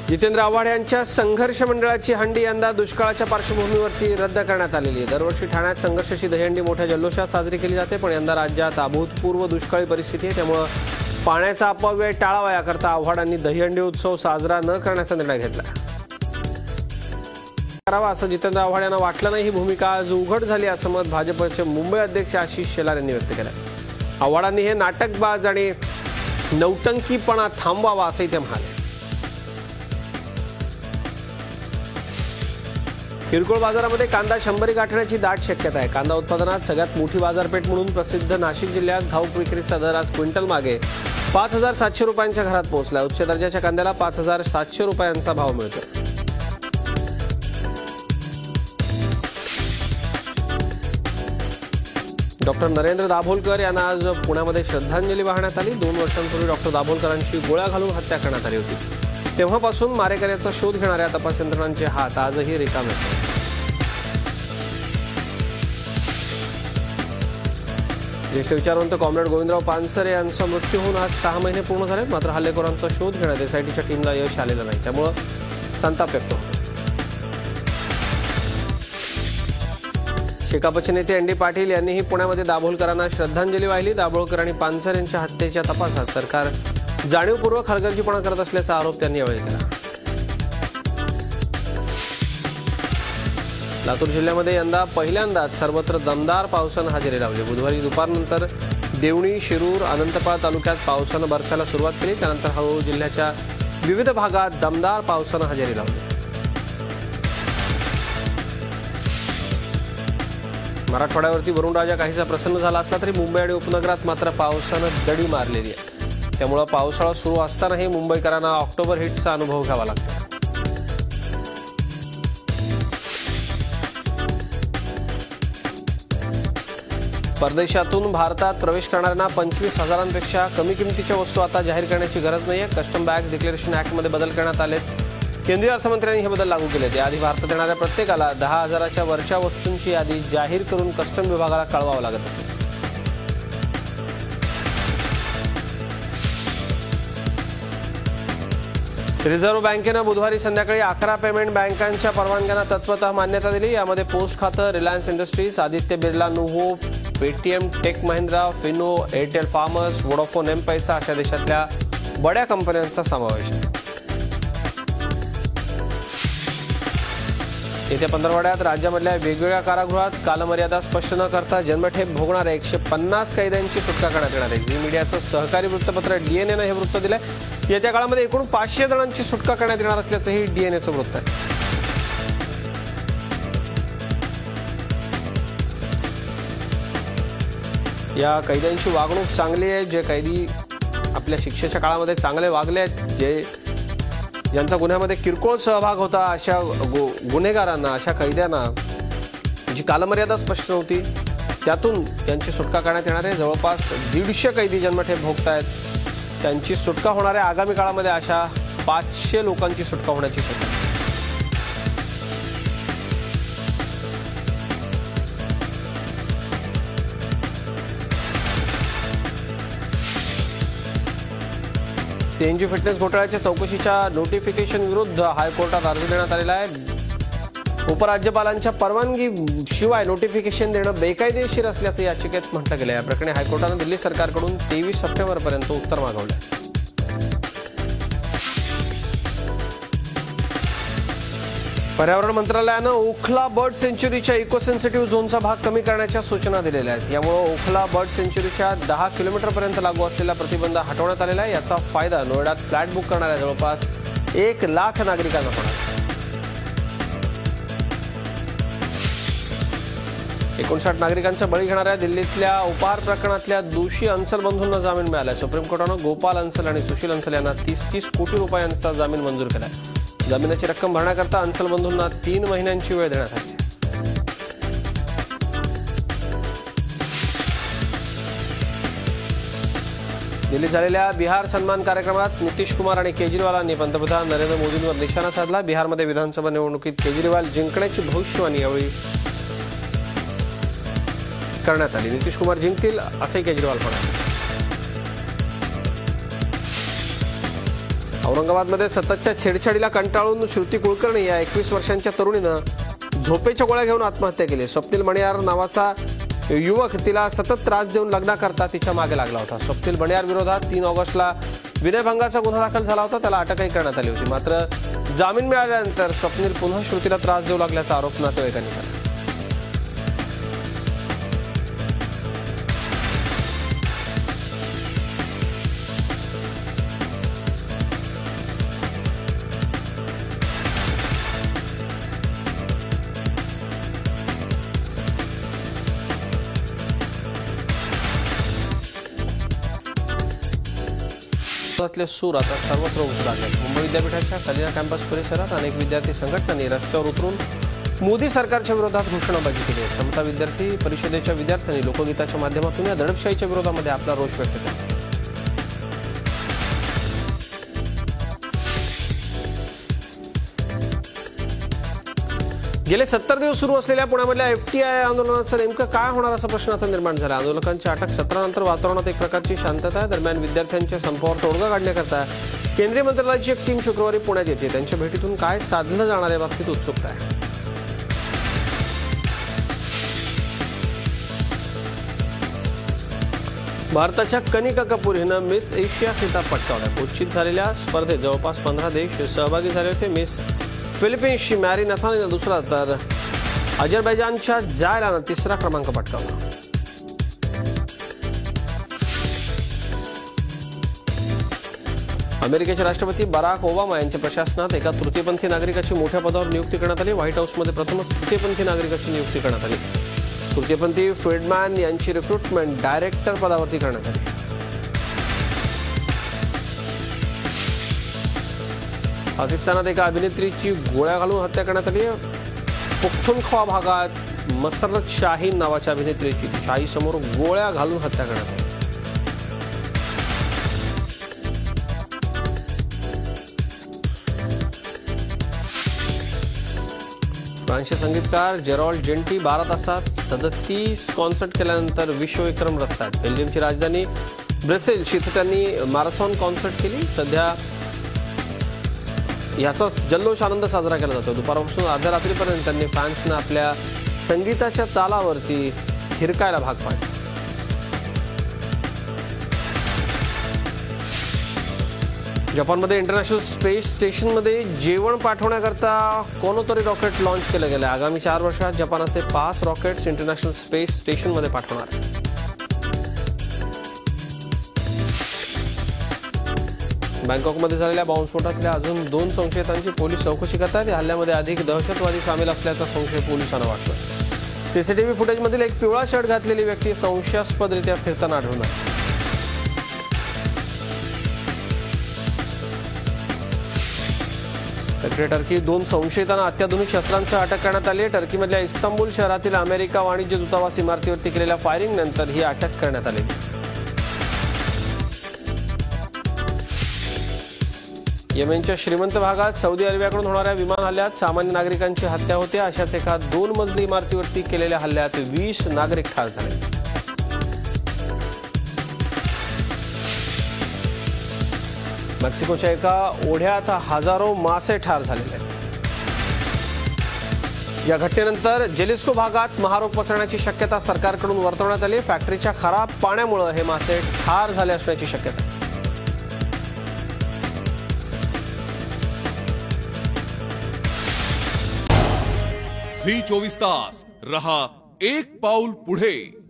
जितेंद्र आव्हाड यांच्या संघर्ष मंडळाची हंडी यंदा दुष्काळाच्या पार्श्वभूमीवरती रद्द करण्यात आलेली आहे। दरवर्षी ठाण्यात संघर्षाची दहीहंडी मोठ्या जल्लोषात साजरी केली जाते, पण यंदा राज्यात अभूतपूर्व दुष्काळी परिस्थिती आहे, त्यामुळे पाण्याचा अपव्यय टाळावा याकरता आव्हाडांनी दहीहंडी उत्सव साजरा न करण्याचा निर्णय घेतला करावा असं जितेंद्र आव्हाड यांना वाटलं नाही। ही भूमिका आज उघड झाली असं मत भाजपचे मुंबई अध्यक्ष आशिष शेलार यांनी व्यक्त केलं। आव्हाडांनी हे नाटकबाज आणि नौटंकीपणा थांबवावा असंही ते म्हणाले। किरकोळ बाजारामध्ये कांदा 100 गाठण्याची दाट शक्यता आहे। कांदा उत्पादनात सगळ्यात मोठी बाजारपेठ म्हणून प्रसिद्ध नाशिक जिल्ह्यात घाऊक विक्रीचा दर आज क्विंटल मागे 5700 रुपयांच्या घरात पोहोचला। उच्च दर्जाच्या कांद्याला 5700 रुपयांचा भाव मिळतो। डॉक्टर नरेंद्र दाभोलकर यांना आज पुण्यामध्ये श्रद्धांजली वाहण्यात आली। 2 वर्षांपूर्वी डॉक्टर दाभोलकरांची गोळ्या घालून हत्या करण्यात आली होती। तेव्हापासून मारेकऱ्याचा शोध घेणाऱ्या तपास यंत्रणांचे हात आजही रिकामे आहेत। ज्येष्ठ विचारवंत कॉम्रेड गोविंदराव पानसरे यांचा मृत्यू होऊन आज 6 महिने पूर्ण झाले, मात्र हल्लेखोरांचा शोध घेण्यात एसआयटीच्या टीमला यश आलेलं नाही, त्यामुळे संताप व्यक्त होतो। शेकापचे नेते एन डी पाटील यांनीही पुण्यामध्ये दाभोलकरांना श्रद्धांजली वाहिली। दाभोलकर आणि पानसरे यांच्या हत्येच्या तपासात सरकार जाणीवपूर्वक हलगर्जीपणा करत असल्याचा आरोप त्यांनी यावेळी केला। लातूर जिल्ह्यामध्ये यंदा पहिल्यांदाच सर्वत्र दमदार पावसानं हजेरी लावली। बुधवारी दुपारनंतर देवणी, शिरूर, अनंतपाळ तालुक्यात पावसानं बरसायला सुरुवात केली, त्यानंतर हळूहळू जिल्ह्याच्या विविध भागात दमदार पावसानं हजेरी लावली। मराठवाड्यावरती वरुणराजा काहीसा प्रसन्न झाला असला तरी मुंबई आणि उपनगरात मात्र पावसानं दडी मारलेली आहे, त्यामुळे पावसाळा सुरू असतानाही मुंबईकरांना ऑक्टोबर हिटचा अनुभव घ्यावा लागतो। परदेशातून भारतात प्रवेश करणाऱ्यांना 25,000पेक्षा कमी किमतीच्या वस्तू आता जाहीर करण्याची गरज नाहीये। कस्टम बॅग डिक्लेरेशन ऍक्टमध्ये बदल करण्यात आलेत। केंद्रीय अर्थमंत्र्यांनी हे बदल लागू केले। त्याआधी भारतात येणाऱ्या प्रत्येकाला 10,000च्या वरच्या वस्तूंची यादी जाहीर करून कस्टम विभागाला कळवावं लागत असे। रिझर्व्ह बँकेनं बुधवारी संध्याकाळी 11 पेमेंट बँकांच्या परवानग्यांना तत्वतः मान्यता दिली। यामध्ये पोस्ट खातं, Reliance Industries, Aditya Birla Nuvo, Paytm, Tech Mahindra, Fino, Airtel farmers, Vodafone, M-Pesa अशा देशातल्या बड्या कंपन्यांचा समावेश आहे। येत्या 15 आठवड्यात राज्यामधल्या वेगवेगळ्या कारागृहात कालमर्यादा स्पष्ट न करता जन्मठेप भोगणाऱ्या 150 कैद्यांची सुटका करण्यात येणार आहे। झी मीडियाचं सहकारी वृत्तपत्र डीएनएनं हे वृत्त दिलंय। येत्या काळामध्ये एकूण 500 जणांची सुटका करण्यात येणार असल्याचंही डीएनएचं वृत्त आहे। या कैद्यांची वागणूक चांगली आहे। जे कैदी आपल्या शिक्षेच्या काळामध्ये चांगले वागले आहेत, ज्यांचा गुन्ह्यामध्ये किरकोळ सहभाग होता, अशा गुन्हेगारांना, अशा कैद्यांना जी कालमर्यादा स्पष्ट नव्हती त्यातून त्यांची सुटका करण्यात येणार आहे। जवळपास 150 कैदी जन्मठेप भोगतायत, त्यांची सुटका होणार आहे। आगामी काळामध्ये अशा 500 लोकांची सुटका होण्याची शक्यता आहे। सीएनजी फिटनेस घोटाळ्याच्या चौकशीच्या नोटिफिकेशन विरुद्ध हायकोर्टात अर्ज देण्यात आलेला आहे। उपराज्यपालांच्या परवानगी शिवाय नोटिफिकेशन देणं बेकायदेशीर असल्याचं याचिकेत म्हटलं गेलं आहे। या प्रकरणी हायकोर्टानं दिल्ली सरकारकडून 23 सप्टेंबरपर्यंत उत्तर मागवलं आहे। पर्यावरण मंत्रालयानं ओखला बर्ड सेंच्युरीच्या इको सेन्सिटिव्ह झोनचा भाग कमी करण्याच्या सूचना दिलेल्या आहेत। यामुळे ओखला बर्ड सेंच्युरीच्या 10 किलोमीटरपर्यंत लागू असलेला प्रतिबंध हटवण्यात आलेला आहे। याचा फायदा नोएडात फ्लॅट बुक करणाऱ्या जवळपास 1 लाख नागरिकांना होणार आहे। 59 नागरिकांचा बळी घेणाऱ्या दिल्लीतल्या उपहार प्रकरणातल्या दोषी अन्सल बंधूंना जामीन मिळाला। सुप्रीम कोर्टानं गोपाल अन्सल आणि सुशील अन्सल यांना 30 कोटी रुपयांचा जामीन मंजूर केला। जामिनाची रक्कम भरण्याकरता अन्सल बंधूंना 3 महिन्यांची वेळ देण्यात आली। दिल्लीत झालेल्या बिहार सन्मान कार्यक्रमात नितीश कुमार आणि केजरीवालांनी पंतप्रधान नरेंद्र मोदींवर निशाणा साधला। बिहारमध्ये विधानसभा निवडणुकीत केजरीवाल जिंकण्याची भविष्यवाणी यावेळी करण्यात आली। नितीश कुमार जिंकतील असंही केजरीवाल म्हणाले। औरंगाबादमध्ये सततच्या छेडछाडीला कंटाळून श्रुती कुलकर्णी या 21 वर्षांच्या तरुणीनं झोपेच्या गोळ्या घेऊन आत्महत्या केली. स्वप्नील मणियार नावाचा युवक तिला सतत त्रास देऊन लग्नाकरता तिच्या मागे लागला होता. स्वप्नील मणियार विरोधात 3 ऑगस्टला विनयभंगाचा गुन्हा दाखल झाला होता. त्याला अटकही करण्यात आली होती. मात्र जामीन मिळाल्यानंतर स्वप्नील पुन्हा श्रुतीला त्रास देऊ लागल्याचा आरोप नातेवाईकांनी केला. सूर आता सर्वत्र उतरले आहेत. मुंबई विद्यापीठाच्या कलिना कॅम्पस परिसरात अनेक विद्यार्थी संघटनांनी रस्त्यावर उतरून मोदी सरकारच्या विरोधात घोषणाबाजी केली आहे. समता विद्यार्थी परिषदेच्या विद्यार्थ्यांनी लोकगीताच्या माध्यमातून या दडपशाहीच्या विरोधामध्ये आपला रोष व्यक्त केला. गेले 70 दिवस सुरू असलेल्या पुण्यामधल्या FTI आंदोलनाचं नेमकं काय होणार असा प्रश्न आता निर्माण झाला. आंदोलकांची अटक सत्रानंतर वातावरणात एक प्रकारची शांतता आहे. दरम्यान विद्यार्थ्यांच्या संपावर तोडगा काढण्याकरता केंद्रीय मंत्रालयाची एक टीम शुक्रवारी पुण्यात येते. त्यांच्या भेटीतून काय साधलं जाणार या बाबतीत उत्सुकता आहे. भारताच्या कनिका कपूर हिनं मिस एशिया खिताब पटकावला. कोच्चीत झालेल्या स्पर्धेत जवळपास 15 देश सहभागी झाले होते. मिस फिलिपिन्सची मॅरी नथानीनं दुसरा तर अझरबैजानच्या जायलानं तिसरा क्रमांक पटकावला. अमेरिकेचे राष्ट्रपती बराक ओबामा यांच्या प्रशासनात एका तृतीयपंथी नागरिकाची मोठ्या पदावर नियुक्ती करण्यात आली. व्हाईट हाऊसमध्ये प्रथमच तृतीयपंथी नागरिकाची नियुक्ती करण्यात आली. तृतीयपंथी फ्रीडमॅन यांची रिक्रुटमेंट डायरेक्टर पदावरती करण्यात आली. पाकिस्तानात एका अभिनेत्रीची गोळ्या घालून हत्या करण्यात आली. पुख्तूनख्वा भागात मसरत शाहीन नावाच्या अभिनेत्रीची शाहीसमोर गोळ्या घालून हत्या करण्यात आली. फ्रान्सचे संगीतकार जेरॉल्ड जेंटी 12 तासात 37 कॉन्सर्ट केल्यानंतर विश्वविक्रम रचतात. बेल्जियमची राजधानी ब्रसेल्स इथे त्यांनी मॅरेथॉन कॉन्सर्ट केली. सध्या याचा जल्लोष आनंद साजरा केला जातो. दुपारपासून अर्ध्या रात्रीपर्यंत त्यांनी फॅन्सना आपल्या संगीताच्या तालावरती थिरकायला भाग पाडले. जपानमध्ये इंटरनॅशनल स्पेस स्टेशनमध्ये जेवण पाठवण्याकरता कोणतरी रॉकेट लॉन्च केलं गेलं. आगामी 4 वर्षात जपानाचे 5 रॉकेट्स इंटरनॅशनल स्पेस स्टेशनमध्ये पाठवणार. बँकॉकमध्ये झालेल्या बॉम्बस्फोटातल्या अजून 2 संशयितांची पोलीस चौकशी करतात. या हल्ल्यामध्ये अधिक दहशतवादी सामील असल्याचा संशय पोलिसांना वाटतो. सीसीटीव्ही फुटेजमधील एक पिवळा शर्ट घातलेली व्यक्ती संशयास्पदरित्या फिरताना आढळून आली. टर्की 2 संशयितांना अत्याधुनिक शस्त्रांसह अटक करण्यात आली आहे. टर्कीमधल्या इस्तांबूल शहरातील अमेरिका वाणिज्य दूतावास इमारतीवरती केलेल्या फायरिंग नंतर ही अटक करण्यात आली. येमेनच्या श्रीमंत भागात सौदी अरेबियाकडून होणाऱ्या विमान हल्ल्यात सामान्य नागरिकांची हत्या होते. अशाच एका 2 मजली इमारतीवरती केलेल्या हल्ल्यात 20 नागरिक ठार झाले. मेक्सिकोच्या एका ओढ्यात हजारो मासे ठार झालेले आहेत. या घटनेनंतर जेलिस्को भागात महारोग पसरण्याची शक्यता सरकारकडून वर्तवण्यात आली. फॅक्टरीच्या खराब पाण्यामुळे हे मासे ठार झाले असण्याची शक्यता. झी 24 तास रहा एक पाऊल पुढे.